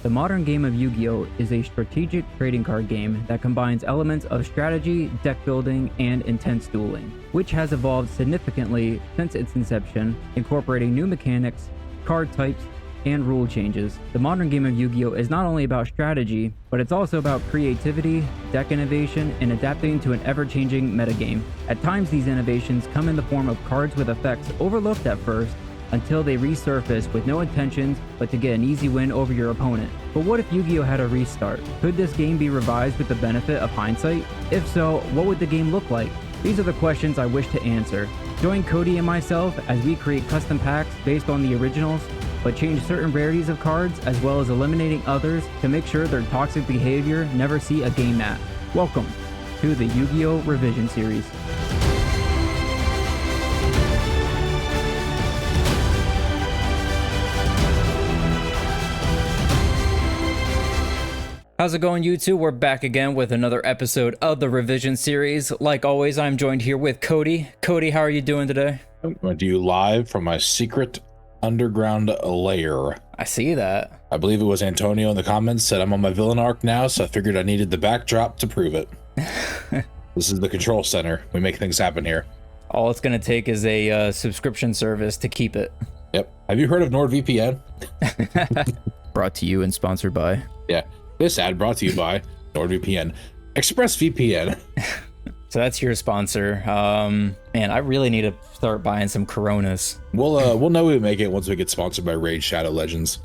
The modern game of Yu-Gi-Oh! Is a strategic trading card game that combines elements of strategy, deck building, and intense dueling, which has evolved significantly since its inception, incorporating new mechanics, card types, and rule changes. The modern game of Yu-Gi-Oh! Is not only about strategy, but it's also about creativity, deck innovation, and adapting to an ever-changing metagame. At times, these innovations come in the form of cards with effects overlooked at first, until they resurface with no intentions but to get an easy win over your opponent. But what if Yu-Gi-Oh! Had a restart? Could this game be revised with the benefit of hindsight? If so, what would the game look like? These are the questions I wish to answer. Join Cody and myself as we create custom packs based on the originals, but change certain rarities of cards as well as eliminating others to make sure their toxic behavior never see a game mat. Welcome to the Yu-Gi-Oh! Revision Series. How's it going, YouTube? We're back again with another episode of the Revision Series. Like always, I'm joined here with Cody. Cody, how are you doing today? I'm coming to you live from my secret underground lair. I see that. I believe it was Antonio in the comments said I'm on my villain arc now, so I figured I needed the backdrop to prove it. This is the control center. We make things happen here. All it's going to take is a subscription service to keep it. Yep. Have you heard of NordVPN? Brought to you and sponsored by. Yeah. This ad brought to you by NordVPN. ExpressVPN. So that's your sponsor. Man, I really need to start buying some Coronas. We'll know we make it once we get sponsored by Raid Shadow Legends.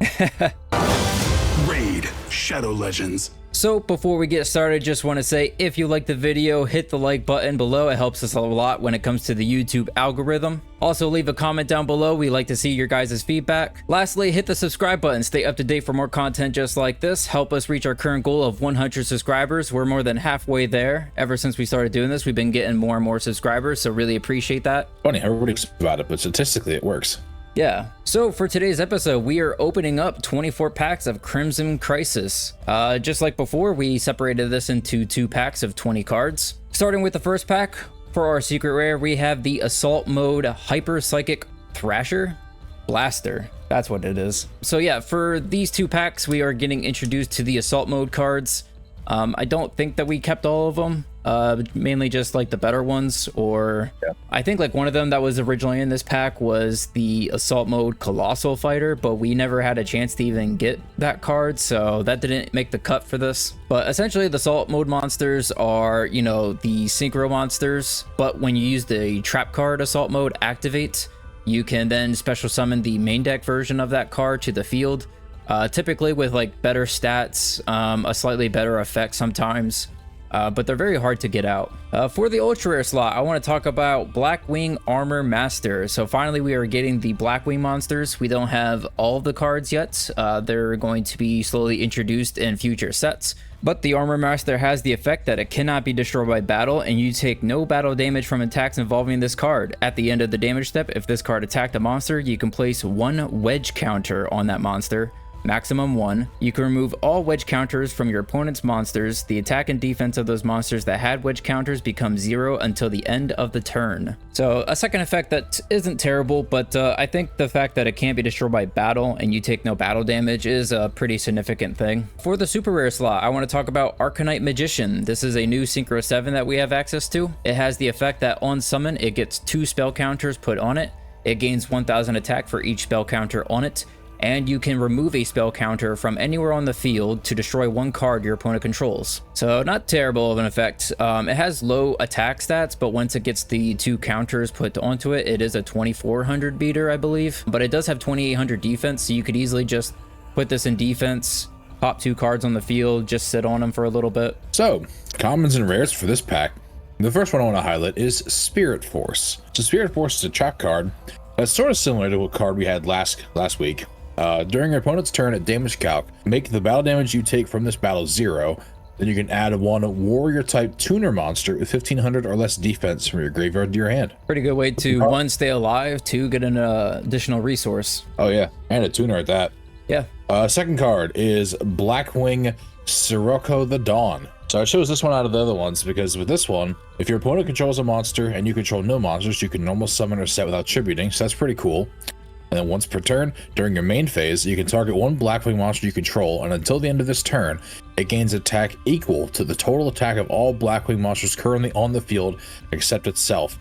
Raid Shadow Legends. So before we get started, just want to say if you like the video, hit the like button below. It helps us a lot when it comes to the YouTube algorithm. Also, leave a comment down below. We like to see your guys' feedback. Lastly, hit the subscribe button. Stay up to date for more content just like this. Help us reach our current goal of 100 subscribers. We're more than halfway there. Ever since we started doing this, we've been getting more and more subscribers, so really appreciate that. Funny, everybody talks about it, but statistically it works. Yeah. So for today's episode, we are opening up 24 packs of Crimson Crisis. Just like before, we separated this into 2 packs of 20 cards. Starting with the first pack, for our secret rare, we have the Assault Mode Hyper Psychic Thrasher Blaster. That's what it is. So yeah, for these 2 packs, we are getting introduced to the Assault Mode cards. I don't think that we kept all of them. Mainly just like the better ones, or yeah. I think like one of them that was originally in this pack was the Assault Mode Colossal Fighter, but we never had a chance to even get that card, so that didn't make the cut for this. But essentially the Assault Mode monsters are, you know, the synchro monsters, but when you use the trap card Assault Mode activate, you can then special summon the main deck version of that card to the field, typically with like better stats, a slightly better effect sometimes. But they're very hard to get out. For the ultra rare slot, I want to talk about Blackwing Armor Master. So finally we are getting the Blackwing monsters. We don't have all of the cards yet. They're going to be slowly introduced in future sets. But the Armor Master has the effect that it cannot be destroyed by battle, and you take no battle damage from attacks involving this card. At the end of the damage step, if this card attacked a monster, you can place 1 wedge counter on that monster. Maximum 1. You can remove all wedge counters from your opponent's monsters. The attack and defense of those monsters that had wedge counters become 0 until the end of the turn. So a second effect that isn't terrible, but I think the fact that it can't be destroyed by battle and you take no battle damage is a pretty significant thing. For the super rare slot, I want to talk about Arcanite Magician. This is a new Synchro 7 that we have access to. It has the effect that on summon, it gets 2 spell counters put on it. It gains 1000 attack for each spell counter on it. And you can remove a spell counter from anywhere on the field to destroy 1 card your opponent controls. So not terrible of an effect. It has low attack stats, but once it gets the 2 counters put onto it, it is a 2400 beater, I believe. But it does have 2800 defense, so you could easily just put this in defense, pop 2 cards on the field, just sit on them for a little bit. So, commons and rares for this pack. The first one I want to highlight is Spirit Force. So Spirit Force is a trap card that's sort of similar to a card we had last week. During your opponent's turn at damage calc, make the battle damage you take from this battle 0. Then you can add 1 warrior type tuner monster with 1500 or less defense from your graveyard to your hand. Pretty good way to 1, stay alive, 2, get an additional resource. Oh yeah, and a tuner at that. Yeah. Second card is Blackwing Sirocco the Dawn. So I chose this one out of the other ones because with this one, if your opponent controls a monster and you control no monsters, you can normal summon or set without tributing, so that's pretty cool. And then once per turn, during your main phase, you can target one Blackwing monster you control, and until the end of this turn, it gains attack equal to the total attack of all Blackwing monsters currently on the field except itself.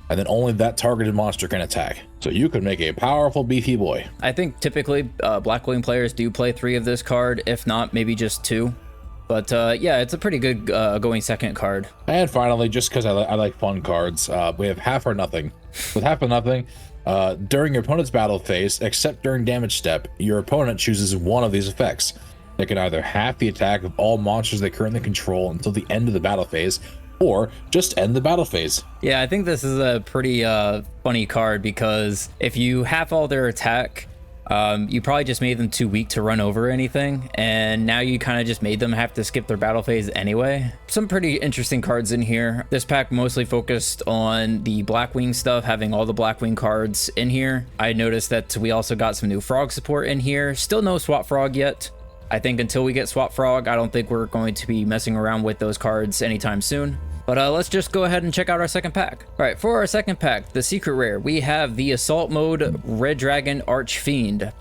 And then only that targeted monster can attack. So you could make a powerful beefy boy. I think typically Blackwing players do play 3 of this card, if not maybe just 2. But yeah, it's a pretty good going second card. And finally, just because I like fun cards, we have Half or Nothing. With Half or Nothing, during your opponent's battle phase, except during damage step, your opponent chooses one of these effects. They can either half the attack of all monsters they currently control until the end of the battle phase, or just end the battle phase. Yeah, I think this is a pretty funny card, because if you half all their attack, you probably just made them too weak to run over anything, and now you kind of just made them have to skip their battle phase anyway. Some pretty interesting cards in here. This pack mostly focused on the Blackwing stuff, having all the Blackwing cards in here. I noticed that we also got some new Frog support in here. Still no Swap Frog yet. I think until we get Swap Frog, I don't think we're going to be messing around with those cards anytime soon. But let's just go ahead and check out our second pack. All right, for our second pack, the secret rare, we have the Assault Mode Red Dragon Archfiend.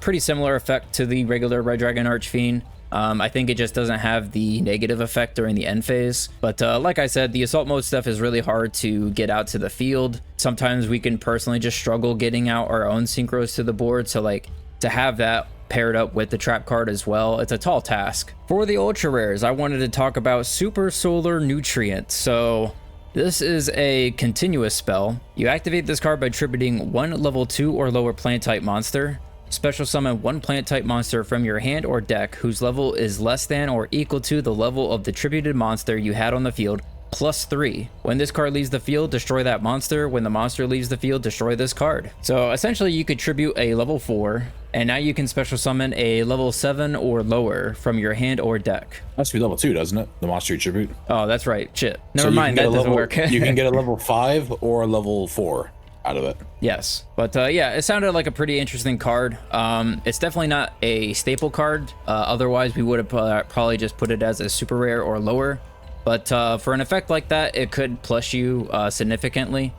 Pretty similar effect to the regular Red Dragon Archfiend. I think it just doesn't have the negative effect during the end phase. But like I said, the Assault Mode stuff is really hard to get out to the field. Sometimes we can personally just struggle getting out our own synchros to the board. So like to have that paired up with the trap card as well, it's a tall task. For the ultra rares, I wanted to talk about Super Solar Nutrient. So this is a continuous spell. You activate this card by tributing one level 2 or lower plant type monster. Special summon one plant type monster from your hand or deck whose level is less than or equal to the level of the tributed monster you had on the field, +3. When this card leaves the field, destroy that monster. When the monster leaves the field, destroy this card. So essentially you could tribute a level 4, and now you can special summon a level 7 or lower from your hand or deck. Has to be level 2, doesn't it? The monster you tribute. Oh, that's right. Shit. Never mind, that doesn't work. You can get a level 5 or a level 4 out of it. Yes, but yeah, it sounded like a pretty interesting card. It's definitely not a staple card. Otherwise, we would have probably just put it as a super rare or lower. But for an effect like that, it could plus you significantly,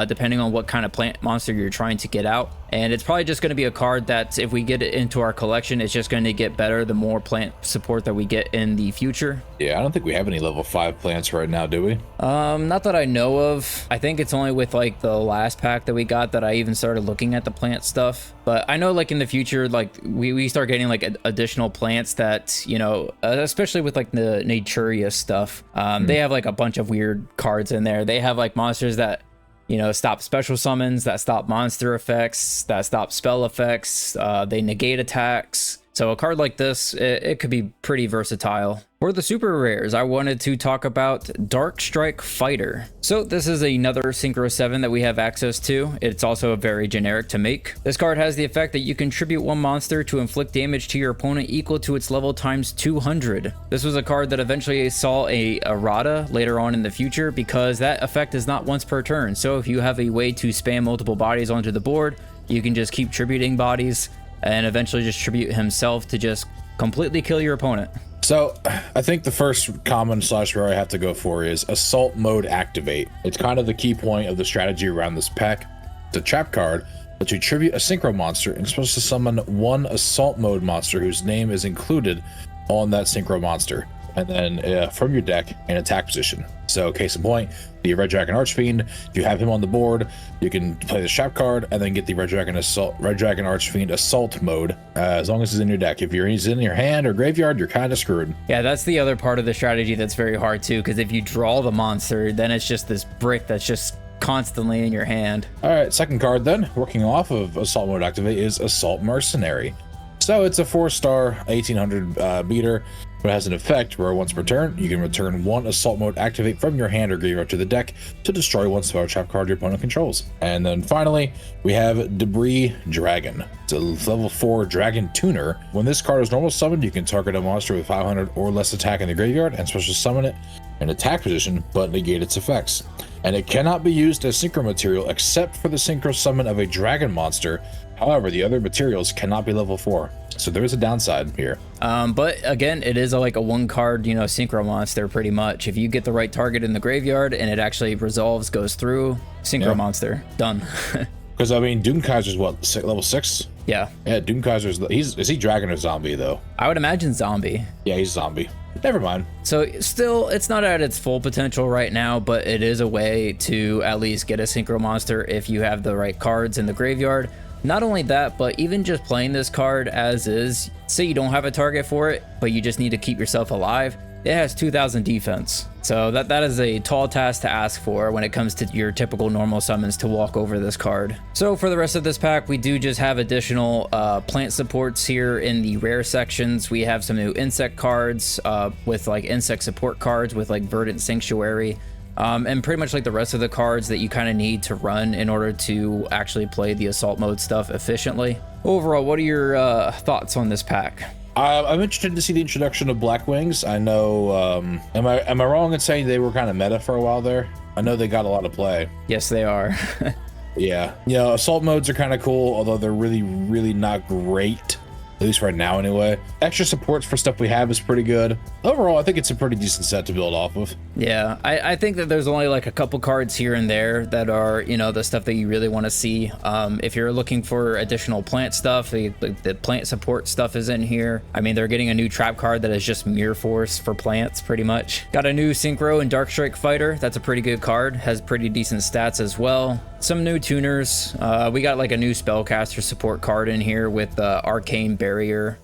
depending on what kind of plant monster you're trying to get out. And it's probably just going to be a card that if we get it into our collection, it's just going to get better the more plant support that we get in the future. Yeah, I don't think we have any level 5 plants right now, do we? Not that I know of. I think it's only with like the last pack that we got that I even started looking at the plant stuff. But I know like in the future, like we start getting like additional plants that, you know, especially with like the Naturia stuff, they have like a bunch of weird cards in there. They have like monsters that, you know, stop special summons, that stop monster effects, that stop spell effects, they negate attacks. So a card like this, it could be pretty versatile. For the super rares, I wanted to talk about Dark Strike Fighter. So this is another Synchro 7 that we have access to. It's also very generic to make. This card has the effect that you contribute one monster to inflict damage to your opponent equal to its level times 200. This was a card that eventually saw a errata later on in the future because that effect is not once per turn. So if you have a way to spam multiple bodies onto the board, you can just keep tributing bodies and eventually just tribute himself to just completely kill your opponent. So I think the first common / rare I have to go for is Assault Mode Activate. It's kind of the key point of the strategy around this pack. It's a trap card, but you tribute a synchro monster and you're supposed to summon one Assault Mode monster whose name is included on that synchro monster, and then from your deck in attack position. So case in point, the Red Dragon Archfiend, if you have him on the board, you can play the trap card and then get the Red Dragon Archfiend Assault Mode, as long as it's in your deck. If he's in your hand or graveyard, you're kind of screwed. Yeah, that's the other part of the strategy that's very hard too, because if you draw the monster, then it's just this brick that's just constantly in your hand. All right, second card then, working off of Assault Mode Activate, is Assault Mercenary. So it's a 4-star 1800 meter. It has an effect where once per turn, you can return one Assault Mode Activate from your hand or graveyard to the deck to destroy one spell trap card your opponent controls. And then finally, we have Debris Dragon. It's a level 4 Dragon Tuner. When this card is normal summoned, you can target a monster with 500 or less attack in the graveyard and special summon it in attack position, but negate its effects. And it cannot be used as synchro material except for the synchro summon of a dragon monster. However, the other materials cannot be level 4. So there is a downside here. But again, it is like a 1-card, you know, synchro monster pretty much. If you get the right target in the graveyard and it actually resolves, goes through, synchro monster, done. Because I mean, Doomkaiser's what, level 6? Yeah. Yeah, Doomkaiser's, is he dragon or zombie though? I would imagine zombie. Yeah, he's zombie. Never mind. So still, it's not at its full potential right now, but it is a way to at least get a synchro monster if you have the right cards in the graveyard. Not only that, but even just playing this card as is, say you don't have a target for it, but you just need to keep yourself alive, it has 2000 defense. So that is a tall task to ask for when it comes to your typical normal summons to walk over this card. So for the rest of this pack, we do just have additional plant supports here in the rare sections. We have some new insect cards with like insect support cards with like Verdant Sanctuary. And pretty much like the rest of the cards that you kind of need to run in order to actually play the assault mode stuff efficiently. Overall, what are your thoughts on this pack? I'm interested to see the introduction of Black Wings. I know, am I wrong in saying they were kind of meta for a while there? I know they got a lot of play. Yes, they are. Yeah, you know, assault modes are kind of cool, although they're really, really not great. At least right now anyway. Extra supports for stuff we have is pretty good. Overall, I think it's a pretty decent set to build off of. Yeah, I think that there's only like a couple cards here and there that are, you know, the stuff that you really want to see. If you're looking for additional plant stuff, the plant support stuff is in here. I mean, they're getting a new trap card that is just Mirror Force for plants, pretty much. Got a new Synchro and Dark Strike Fighter. That's a pretty good card. Has pretty decent stats as well. Some new tuners. We got like a new Spellcaster support card in here with Arcane Barrier.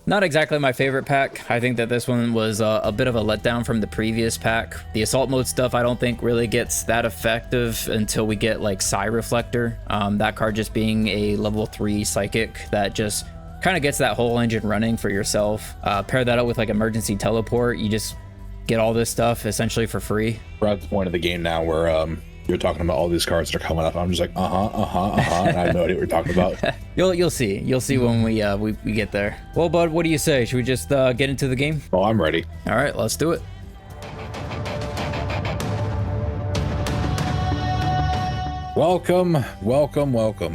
Not exactly my favorite pack. I think that this one was a bit of a letdown from the previous pack. The assault mode stuff I don't think really gets that effective until we get like Psy Reflector. That card just being a level 3 psychic that just kind of gets that whole engine running for yourself. Pair that up with like Emergency Teleport. You just get all this stuff essentially for free. We're at the point of the game now where you're talking about all these cards that are coming up. I'm just like, and I have no idea what you're talking about. You'll see when we get there. Well, bud, what do you say? Should we just get into the game? Oh, I'm ready. All right, let's do it. Welcome,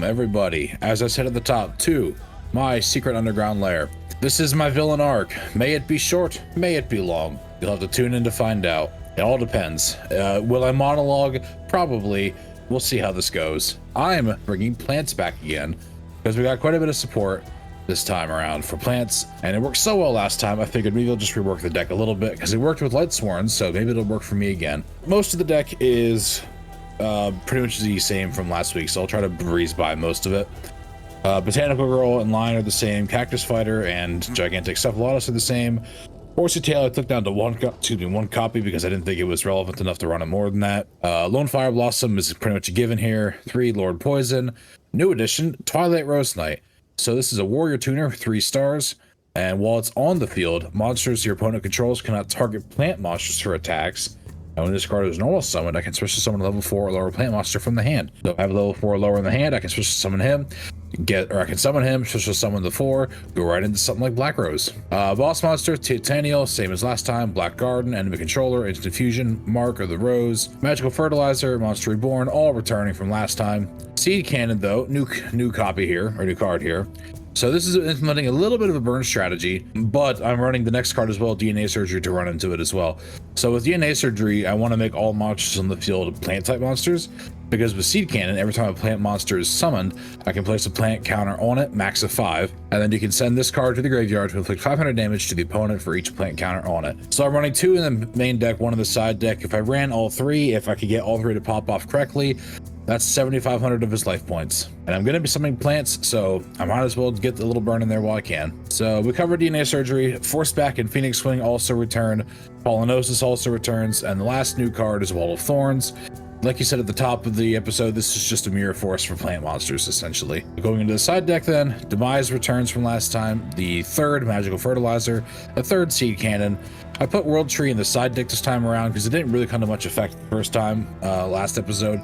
everybody. As I said at the top, to my secret underground lair. This is my villain arc. May it be short, may it be long. You'll have to tune in to find out. It all depends. Will I monologue? Probably. We'll see how this goes. I'm bringing plants back again because we got quite a bit of support this time around for plants, and it worked so well last time I figured maybe I'll just rework the deck a little bit because it worked with Lightsworn, so maybe it'll work for me again. Most of the deck is pretty much the same from last week, so I'll try to breeze by most of it. Botanical Girl and Lion are the same. Cactus Fighter and Gigantic Cephalotus are the same. Horsey Tail I took down to one copy because I didn't think it was relevant enough to run it more than that. Lone Fire Blossom is pretty much a given here. 3 Lord Poison. New addition, Twilight Rose Knight. So this is a warrior tuner, 3 stars. And while it's on the field, monsters your opponent controls cannot target plant monsters for attacks. And when this card is normal summoned, I can switch to summon a level 4 or lower plant monster from the hand. So if I have a level 4 or lower in the hand, I can switch to summon him. I can summon him, switch to summon the 4, go right into something like Black Rose. Boss monster, Titaniel, same as last time. Black Garden, enemy controller, instant fusion, Mark of the Rose, Magical Fertilizer, Monster Reborn, all returning from last time. Seed Cannon though, new copy here, or new card here. So this is implementing a little bit of a burn strategy, but I'm running the next card as well, DNA Surgery, to run into it as well. So with DNA Surgery, I want to make all monsters on the field plant type monsters, because with Seed Cannon, every time a plant monster is summoned, I can place a plant counter on it, max of 5, and then you can send this card to the graveyard to inflict 500 damage to the opponent for each plant counter on it. So I'm running 2 in the main deck, 1 in the side deck. If I ran all 3, if I could get all 3 to pop off correctly, that's 7,500 of his life points. And I'm going to be summoning plants, so I might as well get a little burn in there while I can. So we covered DNA Surgery, Force Back and Phoenix Swing also return, Pollinosis also returns, and the last new card is Wall of Thorns. Like you said at the top of the episode, this is just a Mirror Force for plant monsters, essentially. Going into the side deck then, Demise returns from last time, the 3rd Magical Fertilizer, a 3rd Seed Cannon. I put World Tree in the side deck this time around because it didn't really come to much effect the first time, last episode.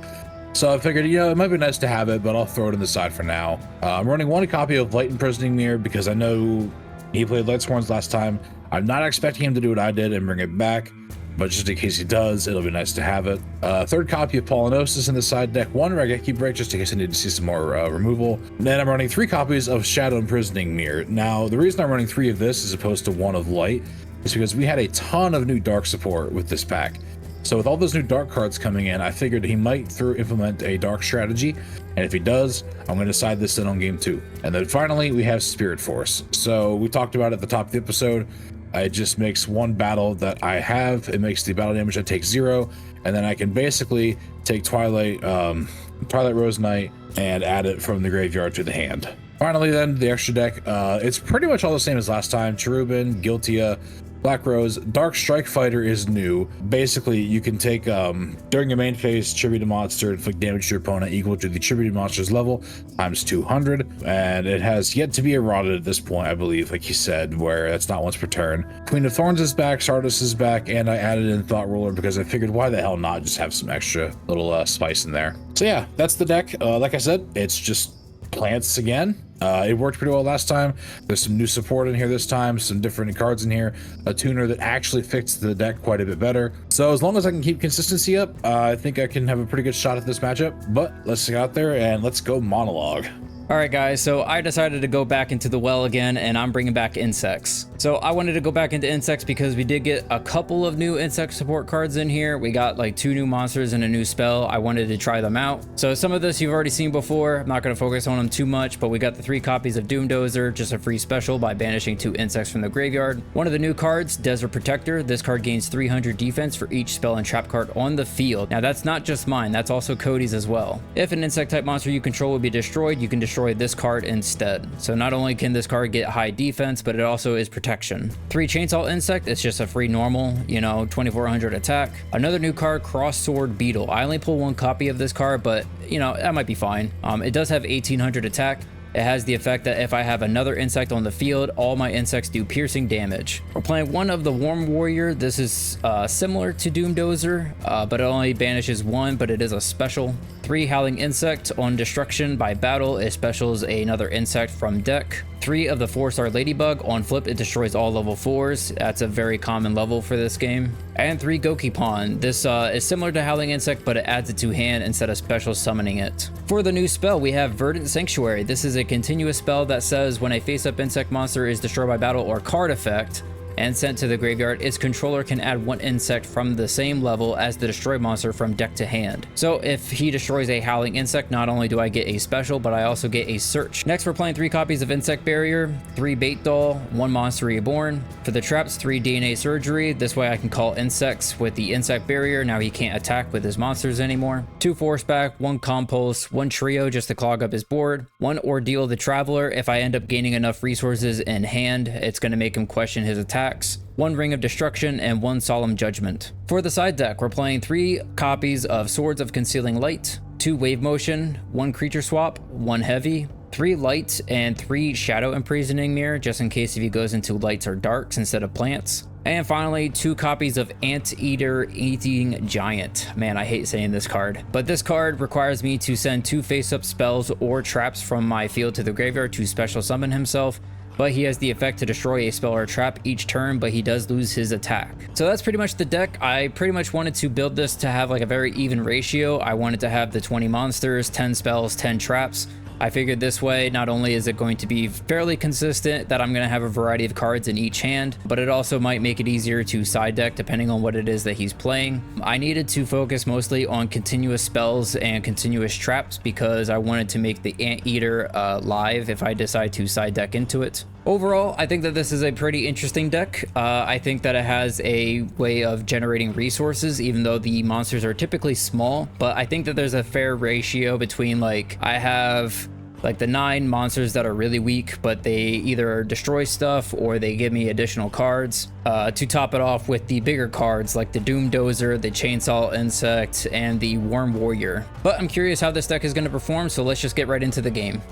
So I figured, you know, it might be nice to have it, but I'll throw it in the side for now. I'm running 1 copy of Light Imprisoning Mirror because I know he played Lightsworns last time. I'm not expecting him to do what I did and bring it back, but just in case he does, it'll be nice to have it. 3rd copy of Pollinosis in the side deck, 1 Regeki Break just in case I need to see some more removal. And then I'm running 3 copies of Shadow Imprisoning Mirror. Now, the reason I'm running 3 of this as opposed to 1 of Light is because we had a ton of new dark support with this pack. So with all those new dark cards coming in, I figured he might implement a dark strategy, and if he does, I'm going to decide this in on game 2. And then finally, we have Spirit Force. So we talked about it at the top of the episode. It just makes one battle that I have. It makes the battle damage I take 0, and then I can basically take Twilight Rose Knight and add it from the graveyard to the hand. Finally, then the extra deck. It's pretty much all the same as last time. Cherubin, Giltia, Black Rose. Dark Strike Fighter is new. Basically, you can take, during your main phase, tribute a monster, inflict damage to your opponent equal to the tributed monster's level times 200. And it has yet to be eroded at this point, I believe, like you said, where that's not once per turn. Queen of Thorns is back, Stardust is back, and I added in Thought Ruler because I figured why the hell not just have some extra little spice in there. So yeah, that's the deck. Like I said, it's just plants again. It worked pretty well last time. There's some new support in here this time, some different cards in here, a tuner that actually fits the deck quite a bit better. So as long as I can keep consistency up, I think I can have a pretty good shot at this matchup. But let's get out there and let's go monologue. All right, guys, so I decided to go back into the well again, and I'm bringing back insects. So I wanted to go back into insects because we did get a couple of new insect support cards in here. We got like 2 new monsters and a new spell. I wanted to try them out. So some of this you've already seen before. I'm not going to focus on them too much, but we got the 3 copies of Doomdozer, just a free special by banishing 2 insects from the graveyard. One of the new cards, Desert Protector. This card gains 300 defense for each spell and trap card on the field. Now that's not just mine, that's also Cody's as well. If an insect type monster you control will be destroyed, you can destroy this card instead. So not only can this card get high defense, but it also is protection. 3 Chainsaw Insect, it's just a free normal, 2400 attack. Another new card, Cross Sword Beetle. I only pull 1 copy of this card, but that might be fine. It does have 1800 attack. It has the effect that if I have another insect on the field, all my insects do piercing damage. We're playing one of the Worm Warrior. This is similar to Doomdozer, but it only banishes 1, but it is a special. 3 Howling Insect. On destruction by battle, it specials another insect from deck. 3 of the 4-star Ladybug. On flip, it destroys all level 4s. That's a very common level for this game. And 3 Gokipon. This is similar to Howling Insect, but it adds it to hand instead of special summoning it. For the new spell, we have Verdant Sanctuary. This is a continuous spell that says when a face-up insect monster is destroyed by battle or card effect and sent to the graveyard, its controller can add 1 insect from the same level as the destroyed monster from deck to hand. So if he destroys a Howling Insect, not only do I get a special, but I also get a search. Next, we're playing 3 copies of Insect Barrier, 3 Bait Doll, 1 Monster Reborn. For the traps, 3 DNA Surgery. This way I can call insects with the Insect Barrier. Now he can't attack with his monsters anymore. 2 Force Back, 1 Compulse, 1 Trio just to clog up his board. 1 Ordeal the Traveler. If I end up gaining enough resources in hand, it's going to make him question his attack. 1 Ring of Destruction, and 1 Solemn Judgment. For the side deck, we're playing 3 copies of Swords of Concealing Light, 2 Wave Motion, 1 Creature Swap, 1 Heavy, 3 Light, and 3 Shadow Imprisoning Mirror, just in case if he goes into lights or darks instead of plants. And finally, 2 copies of Anteater Eating Giant. Man, I hate saying this card. But this card requires me to send 2 face-up spells or traps from my field to the graveyard to special summon himself. But he has the effect to destroy a spell or trap each turn, but he does lose his attack. So that's pretty much the deck. I pretty much wanted to build this to have like a very even ratio. I wanted to have the 20 monsters, 10 spells, 10 traps. I figured this way, not only is it going to be fairly consistent that I'm going to have a variety of cards in each hand, but it also might make it easier to side deck depending on what it is that he's playing. I needed to focus mostly on continuous spells and continuous traps because I wanted to make the Anteater live if I decide to side deck into it. Overall, I think that this is a pretty interesting deck. I think that it has a way of generating resources, even though the monsters are typically small, but I think that there's a fair ratio between I have like the 9 monsters that are really weak, but they either destroy stuff or they give me additional cards to top it off with the bigger cards like the Doomdozer, the Chainsaw Insect, and the Worm Warrior. But I'm curious how this deck is going to perform, so let's just get right into the game.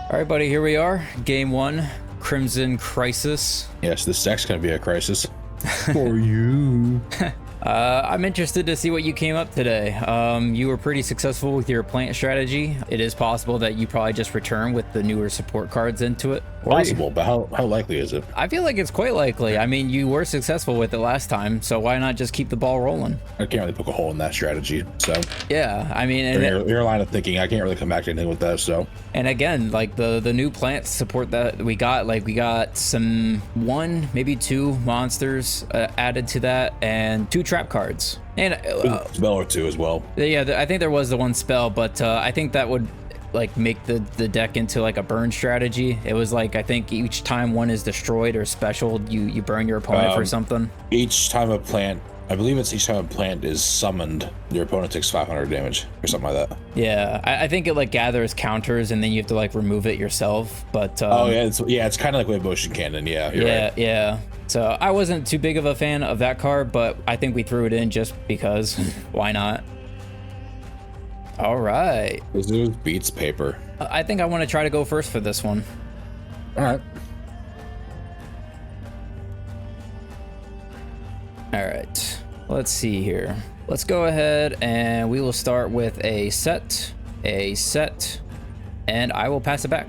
All right, buddy, here we are. Game 1, Crimson Crisis. Yes, this deck's gonna be a crisis for you. I'm interested to see what you came up today. You were pretty successful with your plant strategy. It is possible that you probably just return with the newer support cards into it. Possible, but how likely is it? I feel like it's quite likely. I mean, you were successful with it last time, so why not just keep the ball rolling? I can't really poke a hole in that strategy, so. Yeah, I mean, and your line of thinking, I can't really come back to anything with that, so. And again, like the new plant support that we got some 1, maybe 2 monsters added to that, and 2 trap cards. And spell or 2 as well. Yeah, I think there was the 1 spell, but I think that would like make the deck into like a burn strategy. It was like, I think each time one is destroyed or special, you burn your opponent for something. Each time a plant, I believe it's each time a plant is summoned, your opponent takes 500 damage or something like that. Yeah, I think it like gathers counters and then you have to like remove it yourself. But oh yeah, it's kind of like with motion cannon. Yeah, you're right. Yeah. So I wasn't too big of a fan of that card, but I think we threw it in just because. Why not? All right. This beats paper. I think I want to try to go first for this one. All right. All right. Let's see here. Let's go ahead and we will start with a set, and I will pass it back.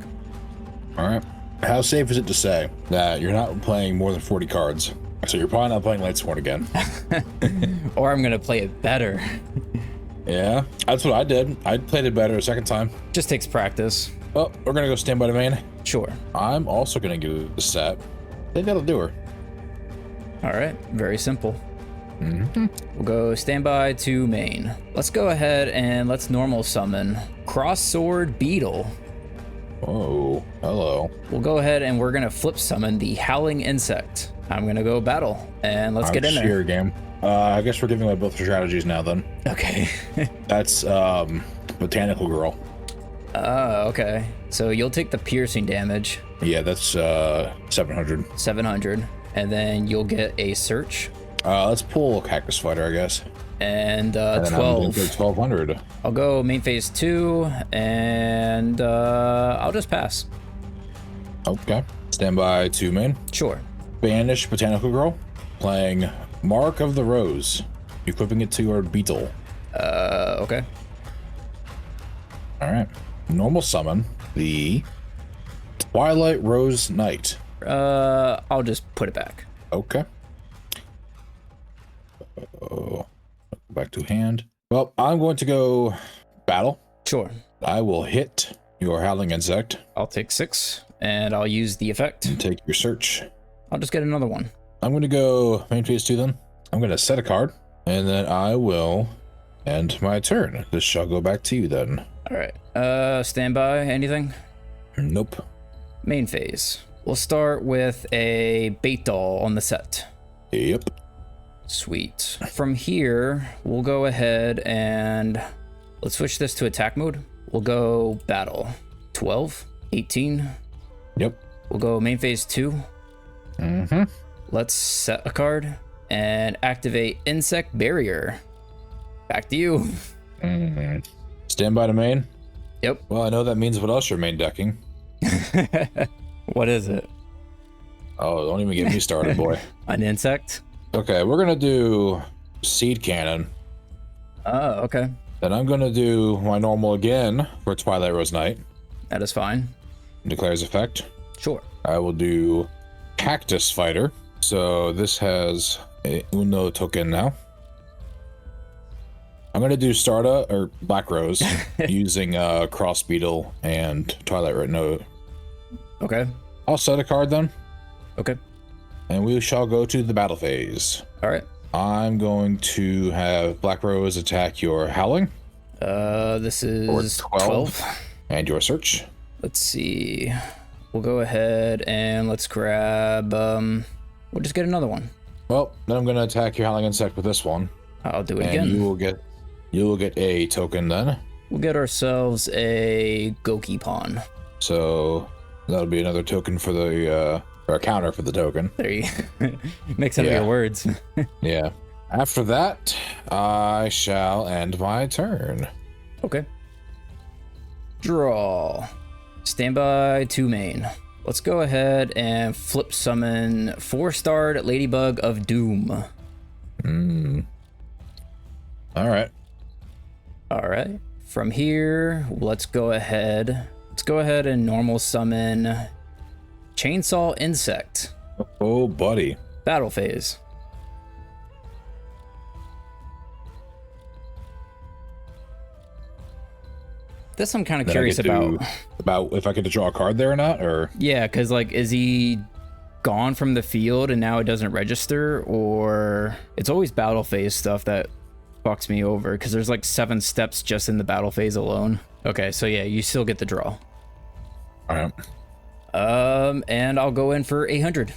All right. How safe is it to say that you're not playing more than 40 cards? So you're probably not playing Lightsworn again. Or I'm going to play it better. Yeah, that's what I did. I played it better a second time. Just takes practice. Well, we're going to go stand by the main. Sure. I'm also going to give it a set. I think that'll do her. All right. Very simple. We'll go standby to main. Let's go ahead and let's normal summon Cross Sword Beetle. Oh, hello. We'll go ahead and we're going to flip summon the Howling Insect. I'm going to go battle and let's get in there. Sheer game. I guess we're giving away both strategies now then. Okay. That's Botanical Girl. Okay. So you'll take the piercing damage. Yeah, that's 700. 700. And then you'll get a search. Let's pull Cactus Fighter, I guess. And 12. 1200. I'll go main phase 2 and I'll just pass. Okay. Stand by to main. Sure. Banish Botanical Girl. Playing Mark of the Rose. Equipping it to your beetle. Okay. All right. Normal summon the Twilight Rose Knight. I'll just put it back. Okay. Back to hand. Well, I'm going to go battle. Sure. I will hit your Howling Insect. I'll take 6 and I'll use the effect. And take your search. I'll just get another one. I'm going to go main phase 2 then. I'm going to set a card and then I will end my turn. This shall go back to you then. All right. Standby. Anything? Nope. Main phase. We'll start with a bait doll on the set. Yep. Sweet. From here, we'll go ahead and let's switch this to attack mode. We'll go battle. 12, 18. Yep. We'll go main phase 2. Let's set a card and activate Insect Barrier. Back to you. Stand by to main. Yep. Well, I know that means what else you're main decking. What is it? Oh, don't even get me started, boy. An insect? Okay, we're going to do Seed Cannon. Oh, okay. Then I'm going to do my normal again for Twilight Rose Knight. That is fine. Declares effect. Sure. I will do Cactus Fighter. So this has a Uno token now. I'm going to do Starda or Black Rose using Cross Beetle and Twilight Red Note. Okay. I'll set a card then. Okay. And we shall go to the battle phase. All right. I'm going to have Black Rose attack your Howling. This is 12. And your search. Let's see. We'll go ahead and let's grab, we'll just get another one. Well, then I'm going to attack your Howling Insect with this one. I'll do it and again. You will get a token then. We'll get ourselves a Goki Pawn. So that'll be another token for the, or a counter for the token. There you mix up your words. Yeah. After that, I shall end my turn. Okay. Draw. Standby to main. Let's go ahead and flip summon 4-starred Ladybug of Doom. All right. All right. From here, let's go ahead. Let's go ahead and normal summon Chainsaw Insect. Oh, buddy. Battle phase. This I'm kind of curious about. About if I get to draw a card there or not, or Yeah, because like, is he gone from the field and now it doesn't register, or it's always battle phase stuff that fucks me over because there's like 7 steps just in the battle phase alone. Okay, so yeah, you still get the draw. all right. And I'll go in for 800.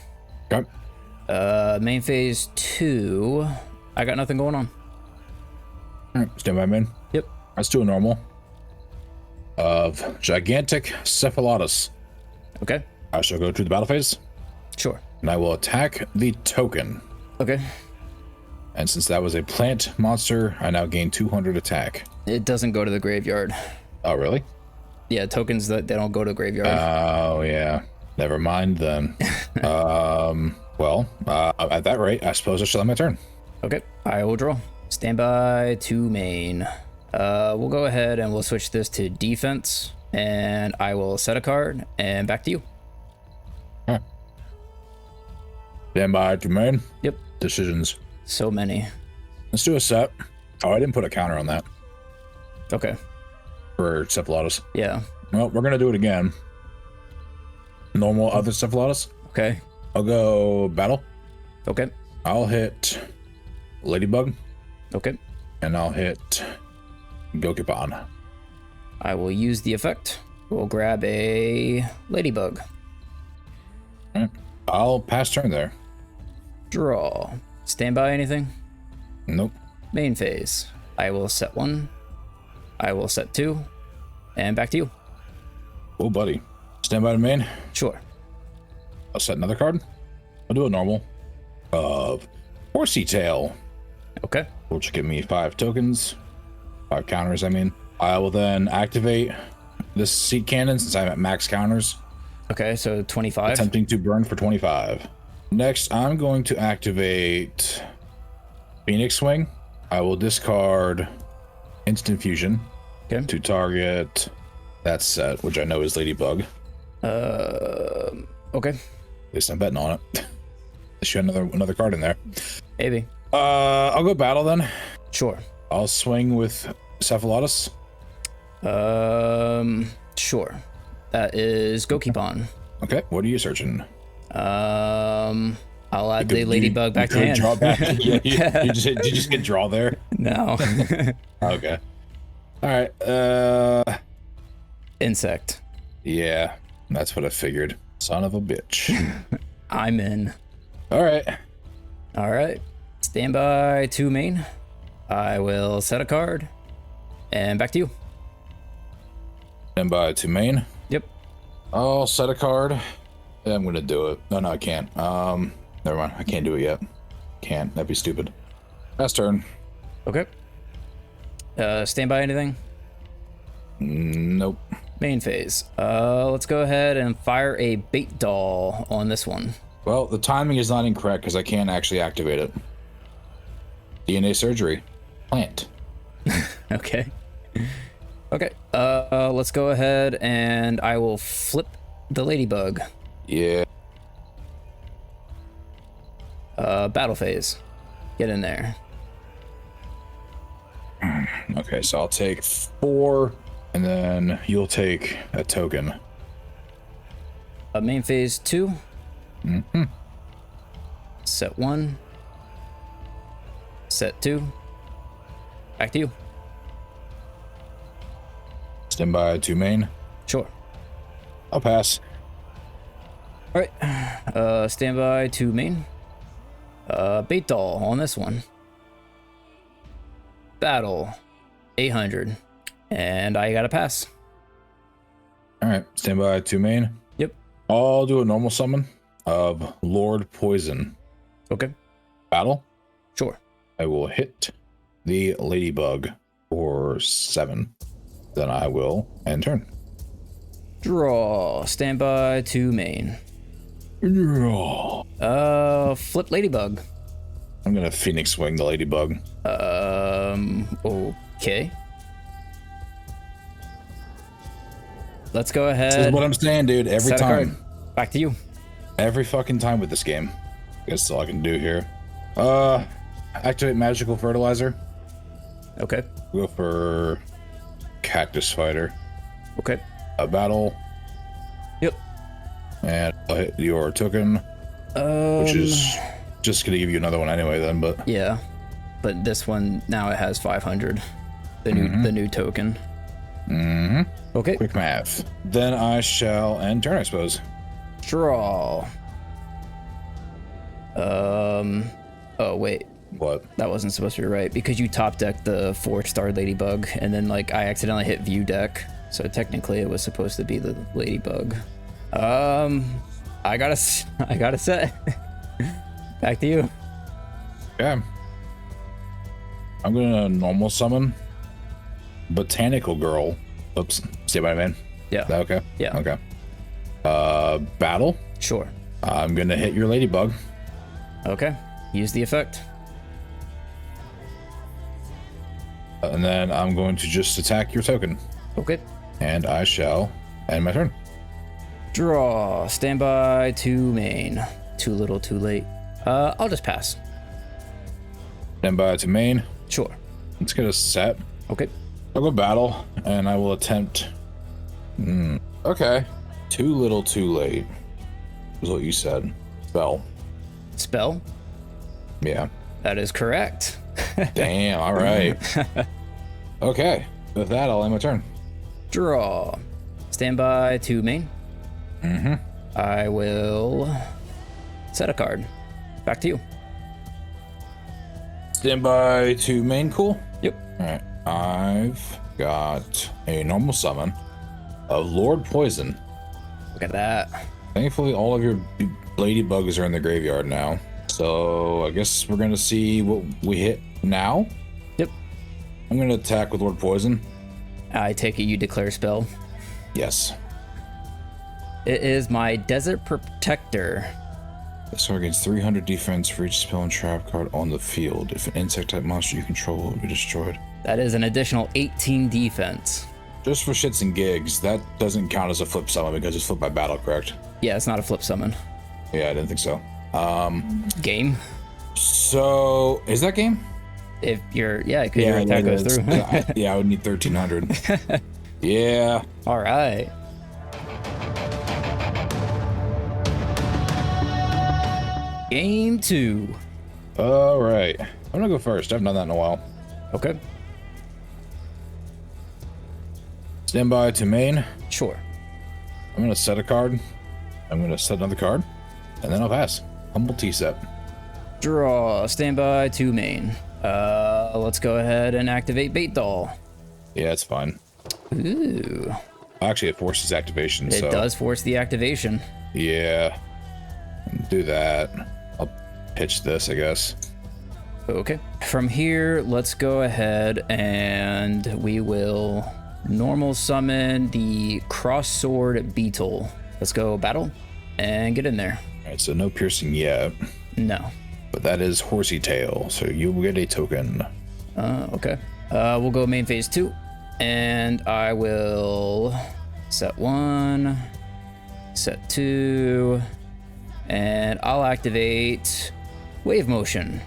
Okay. Main phase 2. I got nothing going on. All right. Stand by, man. Yep. Let's do a normal of gigantic cephalotus. Okay. I shall go to the battle phase, Sure. and I will attack the token. Okay. And since that was a plant monster, I now gain 200 attack. It doesn't go to the graveyard. Oh, really? Yeah, tokens that they don't go to graveyard. Oh, yeah. Never mind then. Well, at that rate, I suppose I shall have my turn. Okay, I will draw. Standby to main. We'll go ahead and we'll switch this to defense, and I will set a card, and back to you. Huh. Stand by to main. Yep. Decisions. So many. Let's do a set. Oh, I didn't put a counter on that Okay. for cephalotus. Yeah. Well, we're going to do it again. Normal other cephalotus. Okay. I'll go battle. Okay. I'll hit Ladybug, Okay. and I'll hit Gokipon. I will use the effect. We'll grab a Ladybug. Alright. I'll pass turn there. Draw. Standby anything? Nope. Main phase. I will set 1. I will set 2. And back to you. Oh, buddy. Stand by to main. Sure. I'll set another card. I'll do a normal of Horsey Tail, Okay. which will give me 5 tokens. 5 counters, I mean. I will then activate this seat cannon since I'm at max counters, Okay, so 25. attempting to burn for 25. Next, I'm going to activate Phoenix Swing. I will discard Instant Fusion Okay. to target that set, which I know is Ladybug. Okay. At least I'm betting on it. Let's show another card in there. Maybe. I'll go battle then. Sure. I'll swing with Cephalotus. Sure. That is Gokipon. Okay, what are you searching? I'll add the Ladybug back to hand. Draw back. Yeah, you just get draw there. No. Okay. All right. Insect. Yeah, that's what I figured. Son of a bitch. I'm in. All right. All right. Standby to main. I will set a card. And back to you. Stand by to main. Yep. I'll set a card. Yeah, I'm gonna do it. No, I can't. Never mind. I can't do it yet. Can't. That'd be stupid. Last turn. Okay. Standby anything? Nope. Main phase. Let's go ahead and fire a bait doll on this one. Well, the timing is not incorrect because I can't actually activate it. DNA surgery. Plant. Okay. Okay. Let's go ahead and I will flip the Ladybug. Yeah. Battle phase. Get in there. Okay, so I'll take 4, and then you'll take a token. Main phase 2. Mm-hmm. Set 1. Set 2. Back to you. Stand by to main. Sure. I'll pass. All right. Standby to main. Bait doll on this one. Battle. 800. And I gotta pass. All right, stand by to main. Yep. I'll do a normal summon of Lord Poison. Okay. Battle. Sure. I will hit the Ladybug for 7. Then I will end turn. Draw. Standby to main. Yeah. Flip Ladybug. I'm gonna Phoenix Wing the Ladybug. Okay. Let's go ahead. This is what I'm saying, dude. Every Set a time. card. Back to you. Every fucking time with this game. That's all I can do here. Activate Magical Fertilizer. Okay. Go for Cactus Fighter. Okay. A battle. Yep. And I'll hit your token, which is just gonna give you another one anyway then, but yeah. But this one now it has 500. The new token. Okay. quick math. Then I shall end turn, I suppose. Draw. Oh wait. What? That wasn't supposed to be right because you top decked the 4-star Ladybug and then like I accidentally hit view deck. So technically it was supposed to be the Ladybug. I got a set. Back to you. Yeah. I'm gonna normal summon Botanical Girl. Oops. See what I mean? Yeah. Is that okay? Yeah. Okay. Battle. Sure. I'm gonna hit your Ladybug. Okay. Use the effect. And then I'm going to just attack your token. Okay. And I shall end my turn. Draw. Standby to main. Too little, too late. I'll just pass. Stand by to main. Sure. Let's get a set. Okay. I'll go battle, and I will attempt. Okay. Too little, too late. Is what you said. Spell. Spell. Yeah. That is correct. Damn. All right. Okay. With that, I'll end my turn. Draw. Standby to main. I will set a card. Back to you. Stand by to main. Cool. Yep. All right. I've got a normal summon of Lord Poison. Look at that. Thankfully, all of your Ladybugs are in the graveyard now. So I guess we're gonna see what we hit now. Yep. I'm gonna attack with Lord Poison. I take it you declare spell. Yes. It is my Desert Protector. This card gains 300 defense for each spell and trap card on the field. If an insect type monster you control will be destroyed. That is an additional 18 defense. Just for shits and gigs, that doesn't count as a flip summon because it's flipped by battle, correct? Yeah, it's not a flip summon. Yeah, I didn't think so. Game. So is that game? If you're, yeah, because your attack goes through. Yeah, I would need 1300. Yeah. All right. Game 2. All right. I'm gonna go first. I haven't done that in a while. Okay. Stand by to main. Sure. I'm gonna set a card. I'm gonna set another card, and then I'll pass. Humble tea set. Draw. Standby to main. Let's go ahead and activate Bait Doll. Yeah, it's fine. Ooh. Actually, it forces activation. It so does force the activation. yeah, do that. I'll pitch this, I guess. Okay. From here, let's go ahead and we will normal summon the Cross Sword Beetle. Let's go battle and get in there. All right, so no piercing yet, No. but that is Horsey Tail, so you will get a token. Okay. We'll go main phase 2, and I will set 1, set 2, and I'll activate Wave Motion.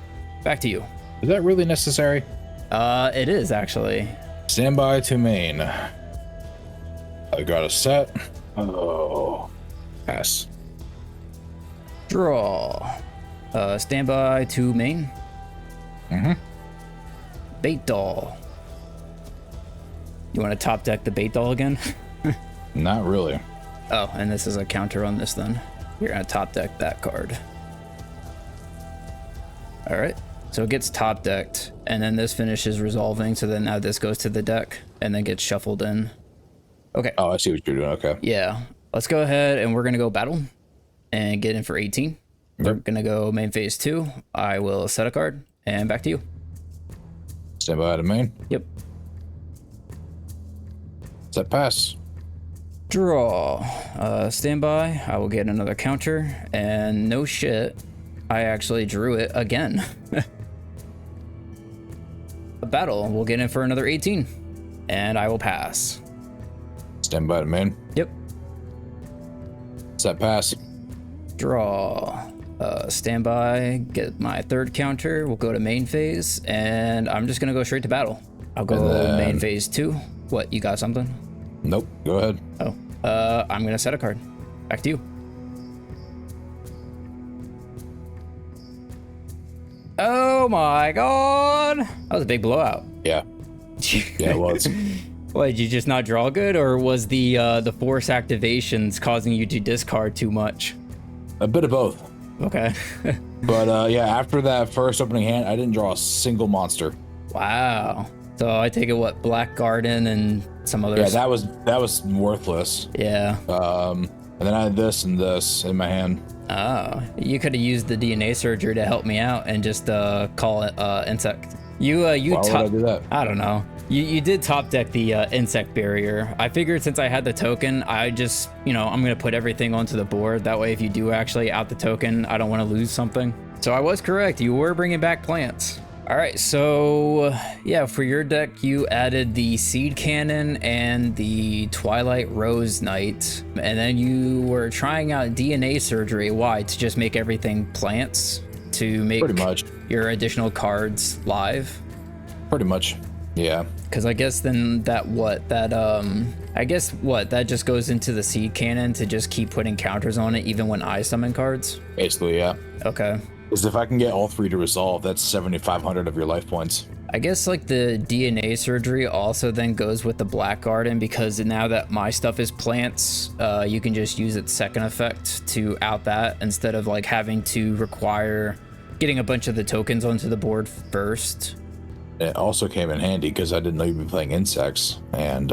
Back to you. Is that really necessary? It is actually. Stand by to main. I got a set. Oh, pass. Draw. Standby to main. Bait Doll. You want to top deck the Bait Doll again? Not really. Oh, and this is a counter on this then. You're gonna top deck that card. All right. So it gets top decked, and then this finishes resolving. So then now this goes to the deck and then gets shuffled in. Okay. Oh, I see what you're doing. Okay. Yeah. Let's go ahead and we're gonna go battle and get in for 18. We're gonna go main phase 2. I will set a card and back to you. Stand by to main. Yep. Set pass. Draw. Standby. I will get another counter, and no shit. I actually drew it again. A battle. We'll get in for another 18. And I will pass. Stand by it, man. Yep. Set pass. Draw. Standby. Get my third counter. We'll go to main phase. And I'm just going to go straight to battle. I'll go main phase 2. What, you got something? Nope. Go ahead. Oh. I'm going to set a card. Back to you. Oh my god! That was a big blowout. Yeah. Yeah, it was. What, did you just not draw good, or was the force activations causing you to discard too much? A bit of both. Okay. But yeah, after that first opening hand, I didn't draw a single monster. Wow. So I take it, what, Black Garden and some other... Yeah, that was worthless. Yeah. And then I had this and this in my hand. Oh, you could have used the DNA surgery to help me out and just call it insect. You Why would I do that? I don't know. You did top deck the insect barrier. I figured since I had the token, I just, I'm gonna put everything onto the board. That way, if you do actually out the token, I don't want to lose something. So I was correct. You were bringing back plants. All right, so yeah, for your deck, you added the Seed Cannon and the Twilight Rose Knight, and then you were trying out DNA Surgery. Why? To just make everything plants? To make Pretty much your additional cards live? Pretty much, yeah. Because I guess then that just goes into the Seed Cannon to just keep putting counters on it even when I summon cards? Basically, yeah. Okay. Because if I can get all 3 to resolve, that's 7,500 of your life points. I guess like the DNA surgery also then goes with the Black Garden, because now that my stuff is plants, you can just use its second effect to out that instead of like having to require getting a bunch of the tokens onto the board first. It also came in handy because I didn't know you'd be playing insects, and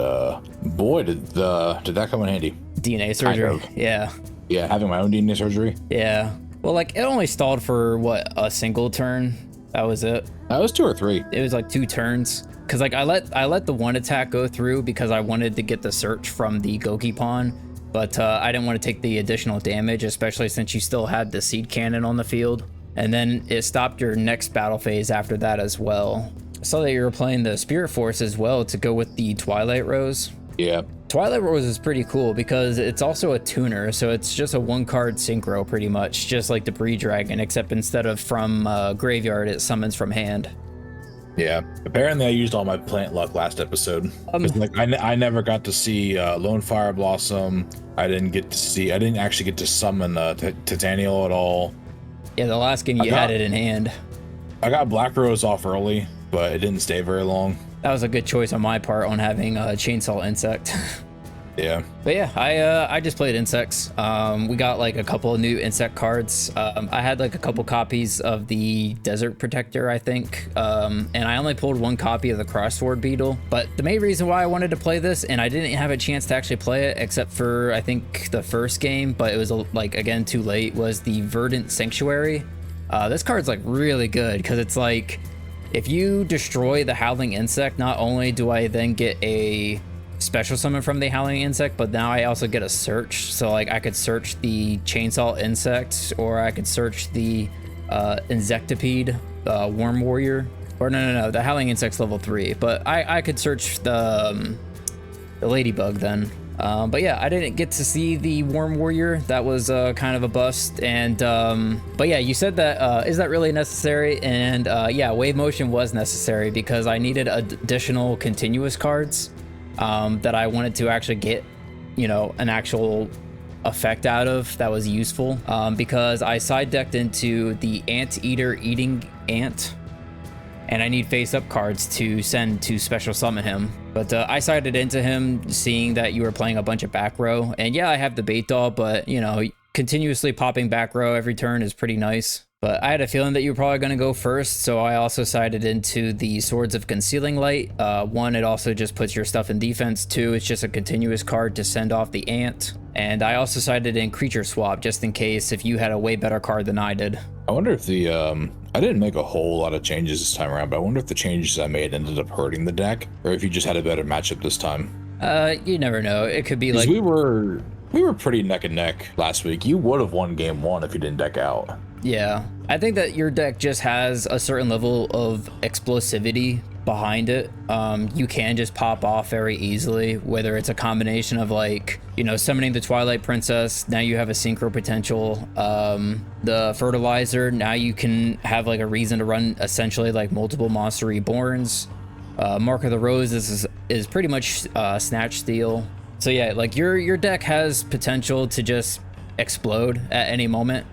boy, did that come in handy. DNA surgery, yeah. Yeah, having my own DNA surgery. Yeah. Well, like it only stalled for what, a single turn. That was it. That was 2 or 3. It was like 2 turns. Cause like I let the one attack go through because I wanted to get the search from the Goki pawn, but I didn't want to take the additional damage, especially since you still had the Seed Cannon on the field. And then it stopped your next battle phase after that as well. I saw that you were playing the Spirit Force as well to go with the Twilight Rose. Yeah. Twilight Rose is pretty cool because it's also a tuner, so it's just a 1-card synchro pretty much, just like the Bree Dragon, except instead of from graveyard, it summons from hand. Yeah. Apparently, I used all my plant luck last episode. Like I never got to see Lone Fire Blossom. I didn't actually get to summon Titanial at all. Yeah, the last game you had it in hand. I got Black Rose off early, but it didn't stay very long. That was a good choice on my part on having a Chainsaw Insect. Yeah. But yeah, I just played insects. We got like a couple of new insect cards. I had like a couple copies of the Desert Protector, I think. And I only pulled 1 copy of the Crossword Beetle. But the main reason why I wanted to play this, and I didn't have a chance to actually play it except for I think the first game, but it was like again too late, was the Verdant Sanctuary. This card's like really good because it's like, if you destroy the Howling Insect, not only do I then get a special summon from the Howling Insect, but now I also get a search. So like I could search the Chainsaw Insect, or I could search the Insectipede Worm Warrior. Or no, the Howling Insect's level 3, but I could search the Ladybug then. But yeah, I didn't get to see the Worm Warrior. That was kind of a bust. And but yeah, you said that is that really necessary? And yeah, Wave Motion was necessary because I needed additional continuous cards that I wanted to actually get, an actual effect out of that was useful. Because I side decked into the Anteater Eating Ant, and I need face-up cards to send to special summon him. But I sided into him, seeing that you were playing a bunch of back row. And yeah, I have the bait doll, but, continuously popping back row every turn is pretty nice. But I had a feeling that you were probably going to go first, so I also sided into the Swords of Concealing Light. 1, it also just puts your stuff in defense. 2, it's just a continuous card to send off the ant. And I also sided in Creature Swap, just in case if you had a way better card than I did. I wonder if I didn't make a whole lot of changes this time around, but I wonder if the changes I made ended up hurting the deck, or if you just had a better matchup this time. You never know. It could be like... We were pretty neck and neck last week. You would have won game 1 if you didn't deck out. Yeah, I think that your deck just has a certain level of explosivity behind it. You can just pop off very easily, whether it's a combination of like, you know, summoning the Twilight Princess, now you have a synchro potential, the fertilizer, now you can have like a reason to run essentially like multiple monster reborns. Mark of the Rose is pretty much snatch steal. So yeah, like your deck has potential to just explode at any moment.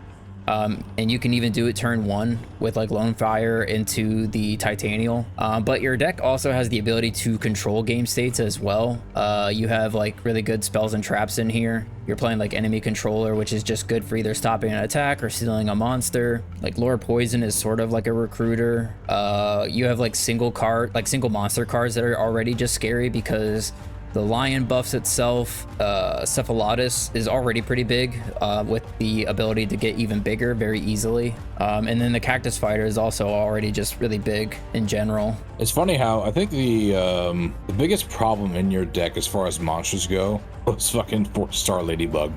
And you can even do it turn 1 with like Lone Fire into the Titanial. But your deck also has the ability to control game states as well. You have like really good spells and traps in here. You're playing like enemy controller, which is just good for either stopping an attack or stealing a monster. Like Lure Poison is sort of like a recruiter. You have like single monster cards that are already just scary because the lion buffs itself, Cephalatus is already pretty big with the ability to get even bigger very easily. And then the Cactus Fighter is also already just really big in general. It's funny how I think the biggest problem in your deck as far as monsters go was fucking 4-star Ladybug.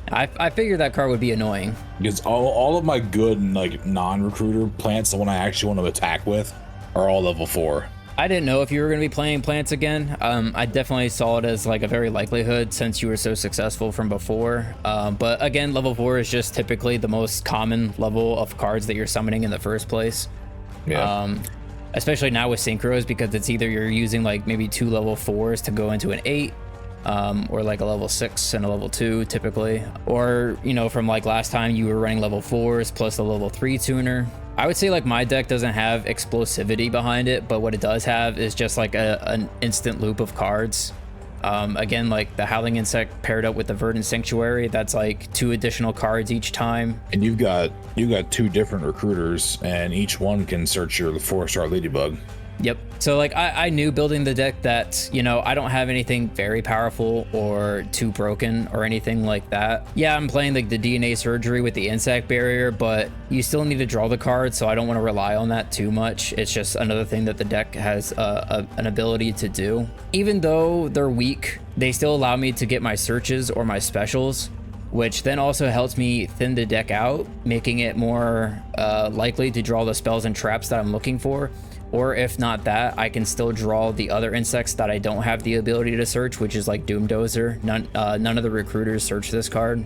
I figured that card would be annoying. Because all of my good like non-recruiter plants, the one I actually want to attack with, are all level 4. I didn't know if you were going to be playing plants again. I definitely saw it as like a very likelihood since you were so successful from before. But again, level 4 is just typically the most common level of cards that you're summoning in the first place. Yeah. Especially now with synchros, because it's either you're using like maybe 2 level 4s to go into an 8, or like a level 6 and a level 2 typically. Or, you know, from like last time you were running level 4s plus a level 3 tuner. I would say like my deck doesn't have explosivity behind it, but what it does have is just like an instant loop of cards. Again, like the Howling Insect paired up with the Verdant Sanctuary, that's like 2 additional cards each time. And you've got 2 different recruiters, and each one can search your 4-star Ladybug. Yep. So like I knew building the deck that, you know, I don't have anything very powerful or too broken or anything like that. Yeah, I'm playing like the DNA Surgery with the Insect Barrier, but you still need to draw the card, so I don't want to rely on that too much. It's just another thing that the deck has an ability to do. Even though they're weak, they still allow me to get my searches or my specials, which then also helps me thin the deck out, making it more likely to draw the spells and traps that I'm looking for. Or if not that, I can still draw the other insects that I don't have the ability to search, which is like Doomdozer. None of the recruiters search this card.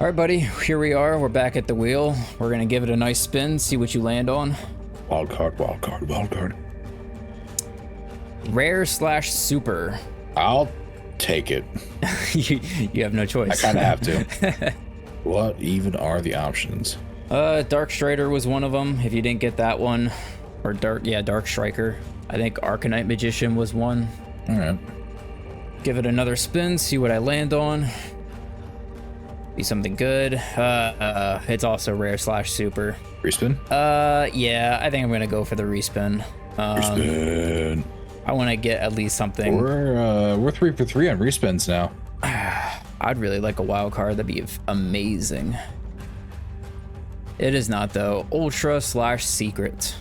All right, buddy, here we are. We're back at the wheel. We're gonna give it a nice spin, see what you land on. Wild card, wild card, wild card. Rare/super. I'll take it. you have no choice. I kind of have to. What even are the options? Dark Strider was one of them, if you didn't get that one. Or Dark Striker. I think Arcanite Magician was one. All right. Give it another spin, see what I land on. Be something good. It's also Rare/super. Respin? Yeah, I think I'm gonna go for the respin. Respin. I want to get at least something. We're 3 for 3 on respins now. I'd really like a wild card. That'd be amazing. It is not though. Ultra/secret.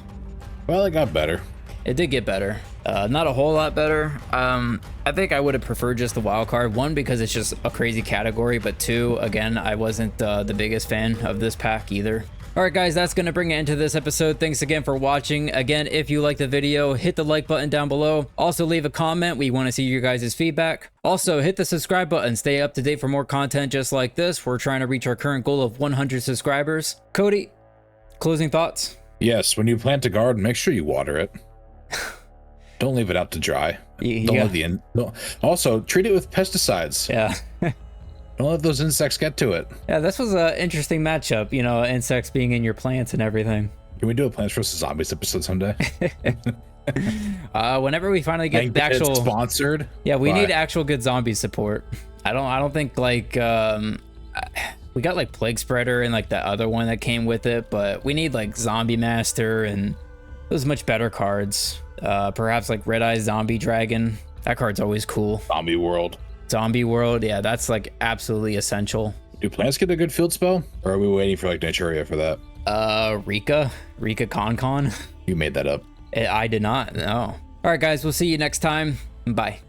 Well, it got better. It did get better. Not a whole lot better. I think I would have preferred just the wild card. 1, because it's just a crazy category, but 2, again, I wasn't the biggest fan of this pack either. All right, guys, that's going to bring it into this episode. Thanks again for watching. Again, if you liked the video, hit the like button down below. Also, leave a comment. We want to see your guys' feedback. Also, hit the subscribe button. Stay up to date for more content just like this. We're trying to reach our current goal of 100 subscribers. Cody, closing thoughts? Yes, when you plant a garden, make sure you water it. Don't leave it out to dry. Also, treat it with pesticides. Yeah. Don't let those insects get to it. Yeah, this was an interesting matchup, you know, insects being in your plants and everything. Can we do a Plants vs. Zombies episode someday? Whenever we finally get the actual sponsored. Yeah, we need actual good zombie support. I don't think like we got like Plague Spreader and like the other one that came with it, but we need like Zombie Master and those much better cards. Perhaps like Red Eye Zombie Dragon. That card's always cool. Zombie World, yeah, that's like absolutely essential. Do plants get a good field spell, or are we waiting for like Naturia for that? Rika Con. You made that up. I did not. No. All right, guys, we'll see you next time. Bye.